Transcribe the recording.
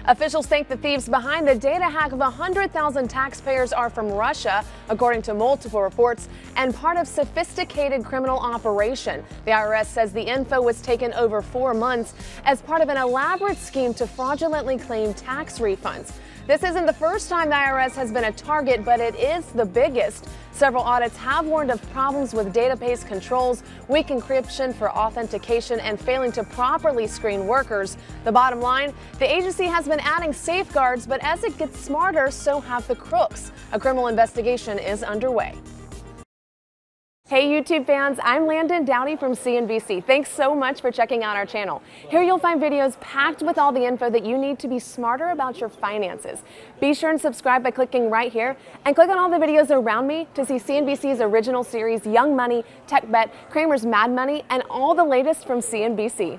Officials think the thieves behind the data hack of 100,000 taxpayers are from Russia, according to multiple reports, and part of sophisticated criminal operation. The IRS says the info was taken over 4 months as part of an elaborate scheme to fraudulently claim tax refunds. This isn't the first time the IRS has been a target, but it is the biggest. Several audits have warned of problems with database controls, weak encryption for authentication, and failing to properly screen workers. The bottom line, the agency has been adding safeguards, but as it gets smarter, so have the crooks. A criminal investigation is underway. Hey YouTube fans, I'm Landon Dowdy from CNBC. Thanks so much for checking out our channel. Here you'll find videos packed with all the info that you need to be smarter about your finances. Be sure and subscribe by clicking right here and click on all the videos around me to see CNBC's original series Young Money, Tech Bet, Kramer's Mad Money, and all the latest from CNBC.